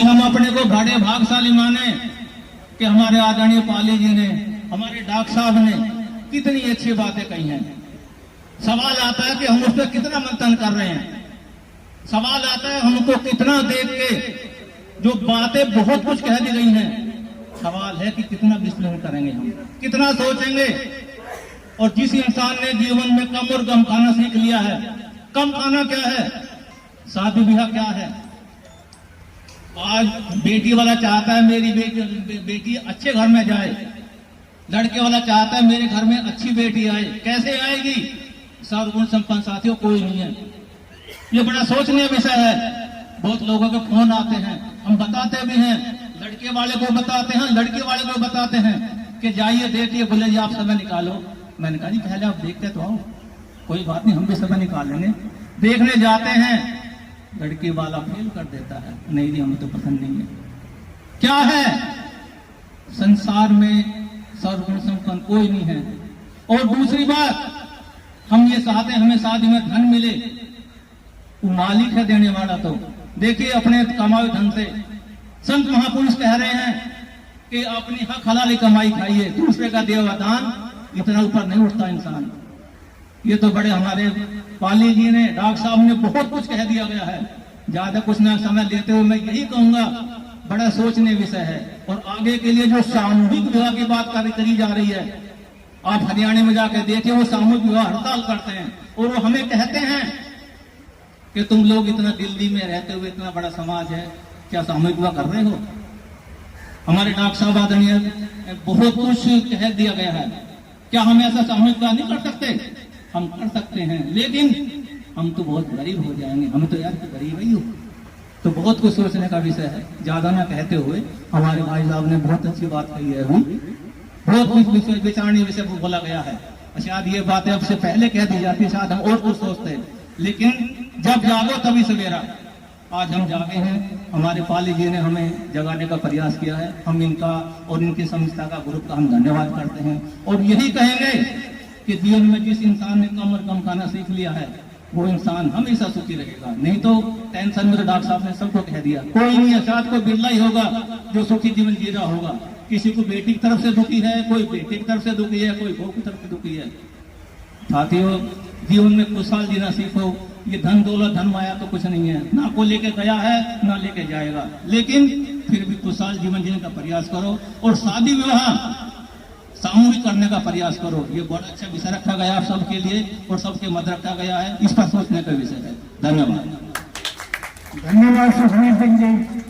हम अपने को बड़े भागशाली माने कि हमारे आदरणीय पाली जी ने, हमारे डॉक्टर साहब ने कितनी अच्छी बातें कही हैं। सवाल आता है कि हम उस पर कितना मंथन कर रहे हैं। सवाल आता है हमको कितना देख के जो बातें बहुत कुछ कह दी गई हैं, सवाल है कि कितना विश्लेषण करेंगे, हम कितना सोचेंगे। और जिस इंसान ने जीवन में कम और गम खाना सीख लिया है, कम खाना क्या है, शादी ब्याह क्या है। आज बेटी वाला चाहता है मेरी बेटी अच्छे घर में जाए, लड़के वाला चाहता है मेरे घर में अच्छी बेटी आए। कैसे आएगी? सर्वगुण संपन्न साथियों कोई नहीं है। ये बड़ा सोचनीय विषय है। बहुत लोगों के फोन आते हैं, हम बताते भी हैं, लड़के वाले को बताते हैं, लड़के वाले को बताते हैं कि जाइए देखिए, बोले जी आप समय निकालो। मैंने कहा जी पहले आप देखते तो आओ, कोई बात नहीं, हम भी समय निकाल लेंगे। देखने जाते हैं, लड़के वाला फेल कर देता है, नहीं जी हमें तो पसंद नहीं है। क्या है? संसार में सर्वगुण संपन्न कोई नहीं है। और दूसरी बात, हम ये चाहते हैं हमें शादी में धन मिले, वो मालिक है देने वाला। तो देखिए अपने कमाए धन से, संत महापुरुष कह रहे हैं कि अपनी हक हलाली कमाई खाइए, दूसरे का दिया हुआ दान इतना ऊपर नहीं उठता इंसान। ये तो बड़े हमारे पाली जी ने, डॉक्टर साहब ने बहुत कुछ कह दिया गया है। ज्यादा कुछ ना समय लेते हुए मैं यही कहूंगा, बड़ा सोचने विषय है। और आगे के लिए जो सामूहिक विवाह की बात करी जा रही है, आप हरियाणा में जाकर देखिए, वो सामूहिक विवाह हड़ताल करते हैं और वो हमें कहते हैं कि तुम लोग इतना दिल्ली में रहते हुए इतना बड़ा समाज है, क्या सामूहिक विवाह कर रहे हो? हमारे डॉक्टर साहब आदरणीय बहुत कुछ कह दिया गया है। क्या हम ऐसा सामूहिक विवाह नहीं कर सकते? हम कर सकते हैं, लेकिन हम तो बहुत गरीब हो जाएंगे। हम तो यार गरीब ही हो। तो बहुत कुछ सोचने का विषय है। ज्यादा ना कहते हुए हमारे भाई साहब ने बहुत अच्छी बात कही है, बहुत कुछ विचारणीय विषय बोला गया है। शायद ये बातें अब से पहले कह दी जाती, शायद हम और कुछ सोचते हैं, लेकिन जब जागो तभी सवेरा। आज हम जागे हैं, हमारे पाली जी ने हमें जगाने का प्रयास किया है। हम इनका और इनकी संस्था का, ग्रुप का हम धन्यवाद करते हैं। और यही कहेंगे कि जीवन में जिस इंसान ने कम और कम खाना सीख लिया है, वो इंसान हमेशा सुखी रहेगा। नहीं तो टेंशन में, तो डॉक्टर साहब ने सबको कह दिया, कोई नहीं है, शायद कोई बिरला ही होगा जो सुखी जीवन जी रहा होगा। किसी को बेटी की तरफ से दुखी है, कोई बेटे की तरफ से दुखी है, कोई बहू की तरफ से दुखी है। साथियों, जीवन में खुशहाल जीना सीखो। ये धन दौलत धन माया तो कुछ नहीं है, ना को लेके गया है ना लेके जाएगा, लेकिन फिर भी खुशहाल जीवन जीने का प्रयास करो। और शादी विवाह सामूहिक करने का प्रयास करो। ये बड़ा अच्छा विषय रखा गया आप सबके लिए और सबके मध्य रखा गया है। इस पर सोचने का विषय है। धन्यवाद। धन्यवाद सुखवीर सिंह जी।